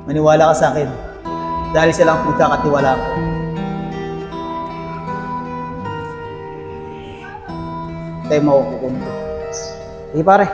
Maniwala ka sa akin. Dahil siya lang pinagkakatiwala ko. Tayo makukukunin ko. Sige pare.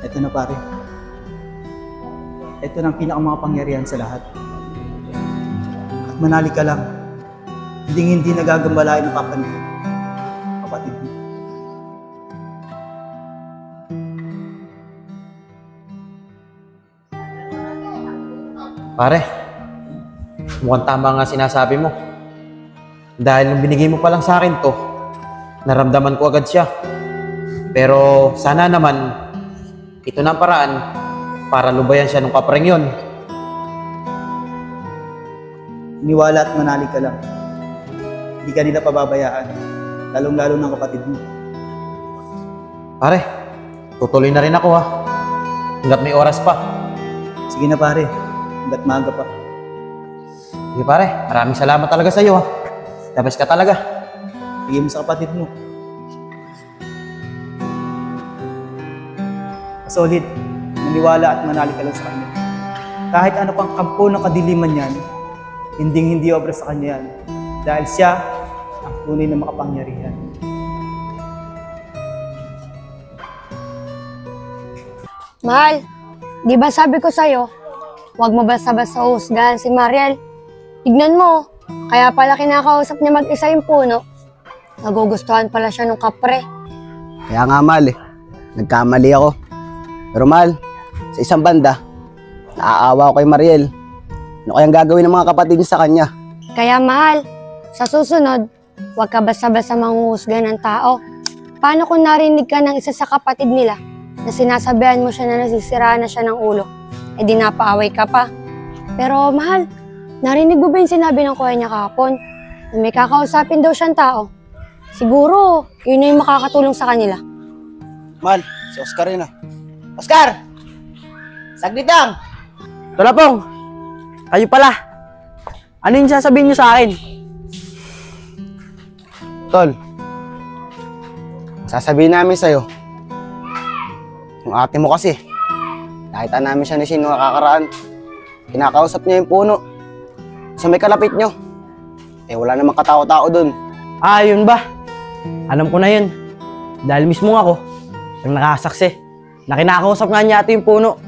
Ito na pare. Ito na ang pinakamakapangyarihan sa lahat. At manali ka lang. Hindi nagagambalain ng papansin. Kapatid mo. Pare, mukhang tama nga sinasabi mo. Dahil nung binigay mo pa lang sa akin to, naramdaman ko agad siya. Pero sana naman, ito na ang paraan para lubayan siya ng kapreng yun. Niwala at manali ka lang. Hindi ka nila pababayaan. Lalong-lalo ng kapatid mo. Pare, tutuloy na rin ako ha. Hanggat may oras pa. Sige na pare. Hanggat maaga pa. Sige pare, maraming salamat talaga sa iyo ha. Tapos ka talaga. Bigay mo sa kapatid mo. Solid, maniwala at manali ka lang sa kanya. Kahit ano pang kampo ng kadiliman yan, hindi obra sa kanya yan. Dahil siya ang tunay na makapangyarihan. Mahal, di ba sabi ko sa'yo, huwag mo basta-basta husgahan si Mariel. Tignan mo, kaya pala kinakausap niya mag-isa yung puno. Nagugustuhan pala siya ng kapre. Kaya nga mahal nagkamali ako. Pero mahal, sa isang banda, naaawa ko kay Mariel. Ano kayang gagawin ng mga kapatid niya sa kanya? Kaya mahal, sa susunod, huwag ka basta-basta manghuhusga ng tao. Paano kung narinig ka ng isa sa kapatid nila na sinasabihan mo siya na nasisiraan na siya ng ulo, eh di napaaway ka pa. Pero mahal, narinig mo ba yung sinabi ng kuya niya kahapon na may kakausapin daw siyang tao? Siguro, yun na yung makakatulong sa kanila. Mahal, si Oscar yun ah. Oscar! Saglit lang! Tulapong! Kayo pala! Ano yung sasabihin niyo sa akin? Tol, sasabihin namin sa'yo, yung ate mo kasi, nakita namin siya ni Sino nakakaraan. Kinakausap niya yung puno. Sa may kalapit niyo. Eh wala namang katao-tao dun. Ah, yun ba? Alam ko na yun. Dahil mismo ako, ang nakasaksi, na kinakausap nga niya ate yung puno.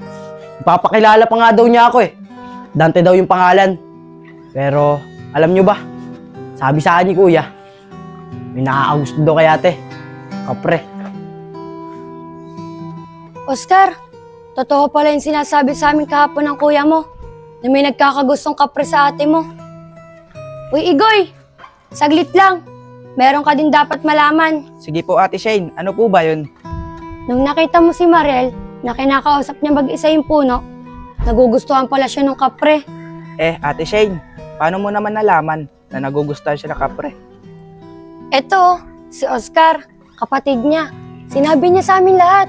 Ipapakilala pa nga daw niya ako eh. Dante daw yung pangalan. Pero, alam nyo ba? Sabi sa akin ni kuya, may nakakagusto daw kay ate. Kapre. Oscar, totoo pala yung sinasabi sa amin kahapon ng kuya mo na may nagkakagustong kapre sa ate mo. Uy, Igoy! Saglit lang. Meron ka din dapat malaman. Sige po Ate Shane, ano po ba yun? Nung nakita mo si Mariel na kinakausap niya mag-isa yung puno, nagugustuhan pala siya ng kapre. Ate Shane, paano mo naman nalaman na nagugustuhan siya ng kapre? Eto, si Oscar, kapatid niya. Sinabi niya sa amin lahat.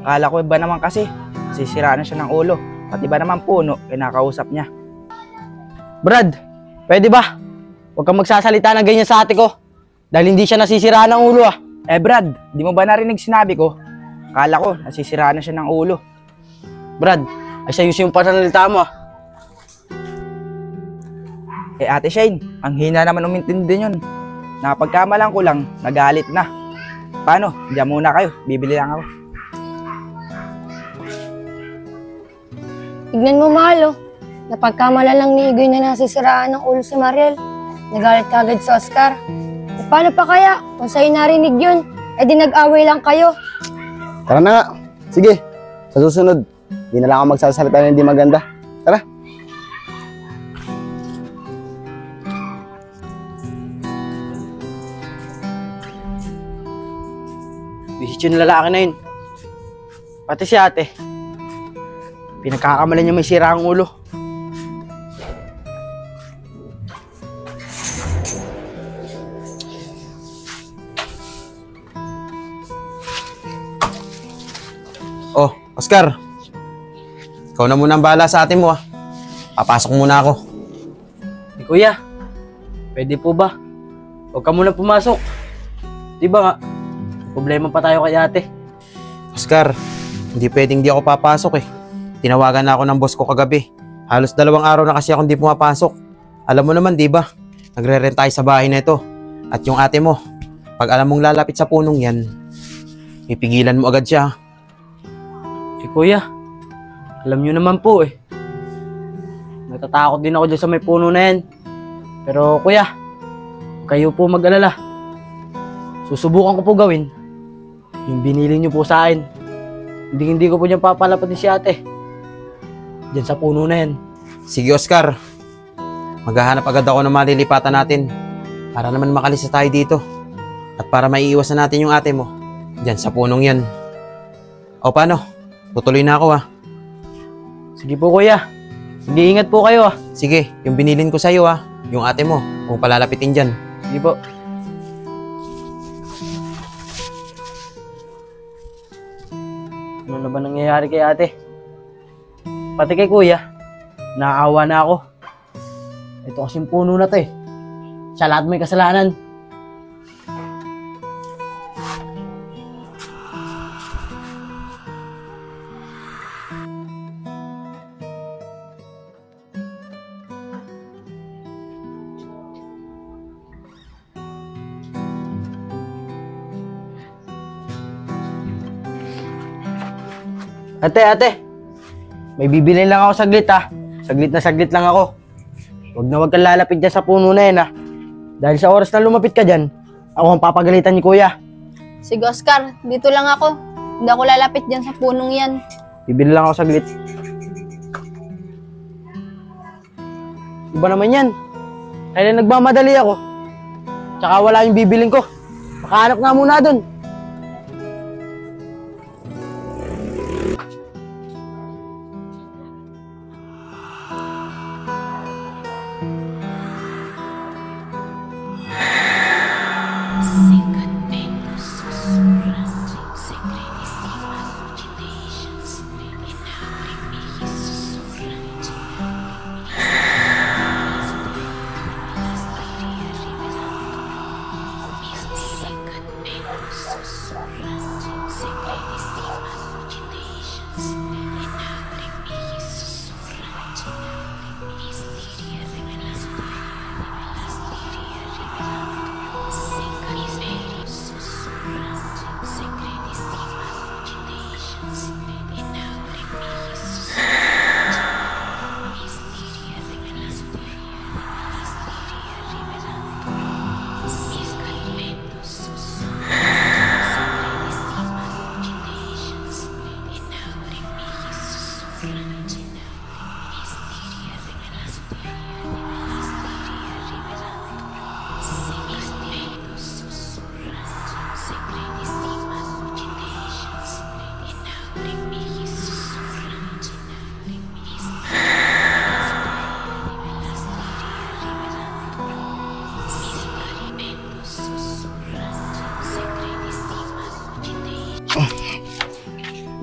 Akala ko ba naman kasi, sisiraan na siya ng ulo. Pati ba naman puno, kinakausap niya. Brad, pwede ba? Huwag kang magsasalita ng ganyan sa ate ko. Dahil hindi siya nasisiraan ng ulo ah. Brad, di mo ba narinig sinabi ko? Akala ko, nasisiraan na siya ng ulo. Brad, ay sayusin yung pananalita mo ah. Ate Shane, ang hina naman umintindi yun. Napagkamalan ko lang, nagalit na. Paano? Diyan muna kayo, bibili lang ako. Tignan mo, mahal, oh. Napagkamala lang ni Igoy na nasisiraan ng ulo si Mariel. Nagalit kagad si Oscar. E paano pa kaya kung sa'yo narinig yun? Eh di nag-away lang kayo. Tara na nga. Sige, sa susunod, di na lang ako magsasalita na hindi maganda. Tara. Bisip yung lalaki na yun. Pati si ate, Pinagkakamalan niya may sira ang ulo. Oh, Oscar. Ikaw na muna ang bahala sa atin mo, ah. Papasok muna ako. Kuya, pwede po ba? Huwag ka muna pumasok. Di ba nga, problema pa tayo kay ate. Oscar, hindi pwedeng di ako papasok eh. Tinawagan na ako ng boss ko kagabi. Halos 2 araw na kasi akong di pumapasok. Alam mo naman, di ba? Nagre-rent tayo sa bahay na ito. At yung ate mo, pag alam mong lalapit sa punong yan, pipigilan mo agad siya. Kuya, alam niyo naman po eh. Natatakot din ako dyan sa may puno na yan. Pero kuya, kayo po mag-alala. Susubukan ko po gawin yung binili niyo po sa akin. Hindi ko po niyan papalapatin si ate. Diyan sa puno na yan. Sige, Oscar. Maghahanap agad ako ng malilipatan natin para naman makalisa tayo dito. At para maiiwasan natin yung ate mo diyan sa punong yan. O paano? Tutuloy na ako, ah. Sige po kuya. Sige, ingat po kayo ah. Sige, yung binilin ko sa'yo, ah. Yung ate mo, kung palalapitin dyan. Sige po. Ano na ba nangyayari kay ate? Pati kay kuya, naawa na ako. Ito kasing puno na to eh. Siya lahat may kasalanan. Ate, may bibilin lang ako saglit ha. Saglit lang ako. Huwag kang lalapit dyan sa puno na yan ha. Dahil sa oras na lumapit ka dyan, ako ang papagalitan ni kuya. Sige, Oscar. Dito lang ako. Hindi ako lalapit dyan sa punong yan. Bibili lang ako saglit. Iba naman yan. Kaya nagmamadali ako. Tsaka wala yung bibiling ko. Makahanap nga muna dun.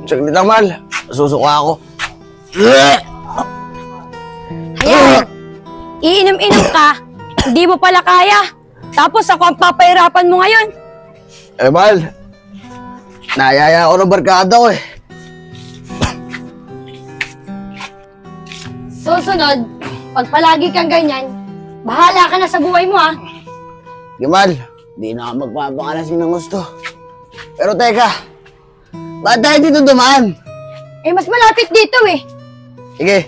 Saglit lang, Mal. Susuka ako. Ayan! Iinom-inom ka, hindi mo pala kaya. Tapos ako ang papahirapan mo ngayon. Eh, Mal. Nayaya ako ng barkada ko eh. Susunod, pag palagi kang ganyan, bahala ka na sa buhay mo ha. Gimal, di na ako magpapakalasing ng gusto. Pero teka, ba't tayo dito dumaan? Eh mas malapit dito eh. Sige,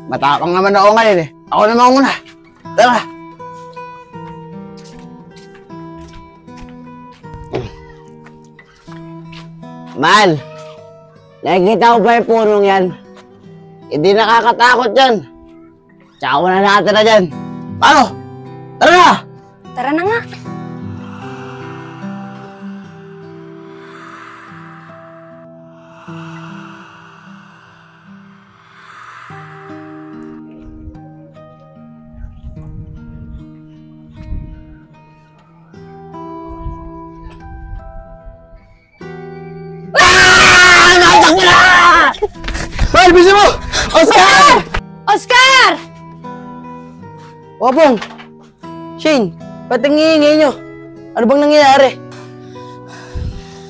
matapang naman ako ngayon eh. Ako naman muna. Tara. Mal, nakikita ko pa yung punong yan. Hindi nakakatakot yan. Tsaka wala nakatira dyan. Paano? Tara na! Tara na nga. Mahal, bisa mo! Oscar! Oscar! O, Bong. Shane, ba't nangihingi nyo? Ano bang nangyayari?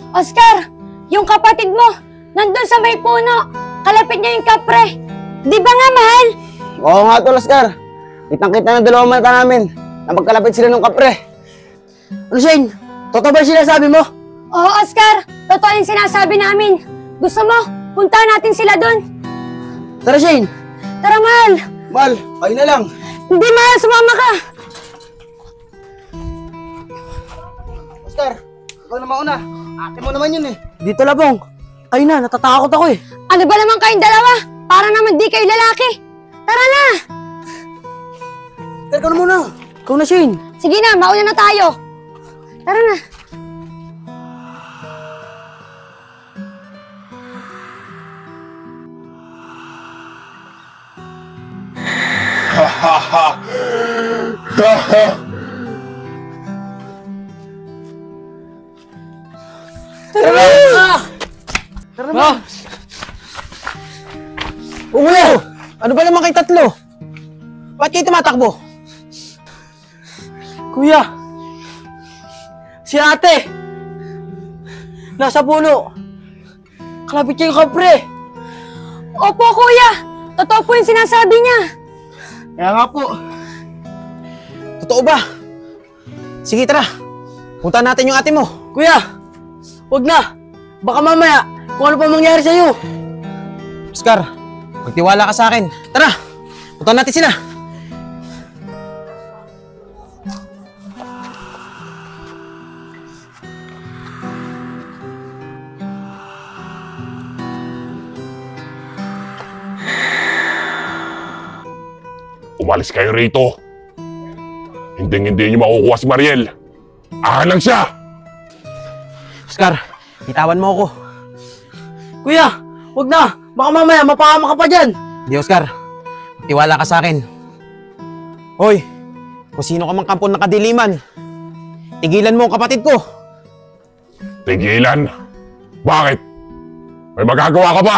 Oscar, yung kapatid mo, nandun sa may puno. Kalapit niya yung kapre. Di ba nga, mahal? Oo nga tol, Oscar. Kitang-kita ng dalawang mata namin na magkalapit sila ng kapre. Ano, Shane? Totoo ba yung sinasabi mo? Oo, Oscar. Totoo yung sinasabi namin. Gusto mo, puntahan natin sila dun. Tara, Shane. Tara, mahal. Mahal, kayo na lang. Hindi, mahal. Sumama ka. Oscar, ikaw na mauna. Ate mo naman yun eh. Dito la, Bong. Kayo na, natatakot ako eh. Ano ba naman kayong dalawa? Para naman di kayo lalaki. Tara na. Teka na muna. Ikaw na, Shane. Sige na, mauna na tayo. Tara na. Tara na. Kuya! Ano ba naman kayo tatlo? Ba't kayo tumatakbo? Kuya! Si ate! Nasa puno! Kalapit niya yung kapre! Opo, kuya. Totoo po yung sinasabi niya. Kaya nga po. Totoo ba? Sige, tara. Punta natin yung ate mo. Kuya! Huwag na! Baka mamaya kung ano pa mangyari sa'yo! Oscar, magtiwala ka sa akin. Tara, punta natin sila. Umalis kayo rito. Hindi niyo makukuha si Mariel. Ahalang siya! Oscar, bitawan mo ako. Kuya! Huwag na! Baka mamaya mapahama ka pa dyan! Di, Oscar. Magtiwala ka sa akin. Hoy, kung sino ka mang kampon ng kadiliman, tigilan mo ang kapatid ko. Tigilan? Bakit? May magagawa ka ba?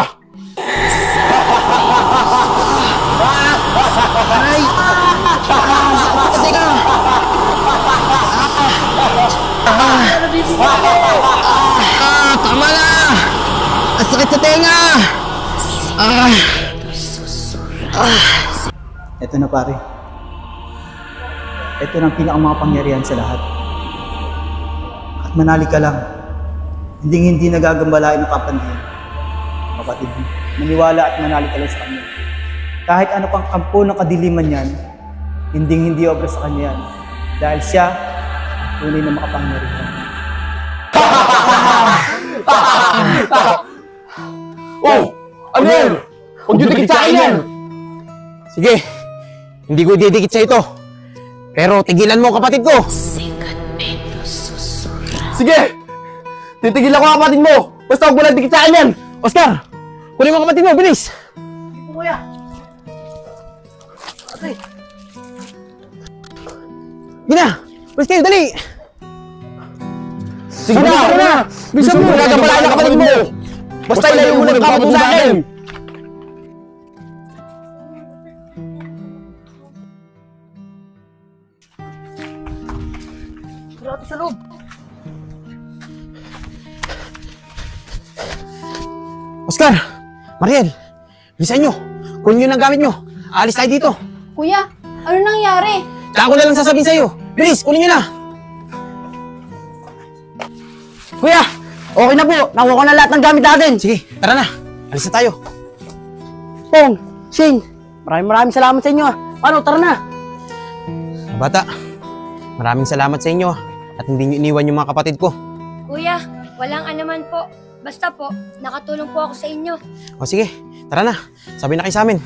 Tama na! Ang sakit sa tenga! Ito na pare. Ito na ang pinakamakapangyarihan sa lahat. At manali ka lang. Hindi nagagambalain ng kapandihan. Kapatid mo, maniwala at manali ka lang sa kanya. Kahit ano pang kampo ng kadiliman yan, hindi obra sa kanya yan. Dahil siya, ang tunay na makapangyarihan. Oh! Ano yan? Huwag niyo dikit sa akin yan! Sige, hindi ko didikit sa ito. Pero tigilan mo ang kapatid ko. Sige! Titigil ako ang kapatid mo! Basta huwag mo lang dikit sa akin yan! Oscar, kunin mo ang kapatid mo, bilis! Kuya! Sige na, bilis kayo, dali! Sige na! Bisa mo! Nagagabalaan ang kapatid mo! Basta ilayo mo ng kapatid mo sa akin! Sa loob! Oscar, Mariel, bilisan nyo. Kunin nyo ng gamit nyo. Aalis tayo dito. Kuya, ano nangyari? Tsaka ko na lang sasabihin sa'yo. Bilis, kunin nyo na. Kuya! Okay na po! Nakuha ko na lahat ng gamit natin! Sige, tara na. Alis na tayo. Pong! Shane! Maraming salamat sa inyo ah! Ano, tara na! Bata, maraming salamat sa inyo at hindi nyo iniwan yung mga kapatid ko. Kuya, walang anuman po. Basta po, nakatulong po ako sa inyo. O sige, tara na. Sabi na kayo sa amin.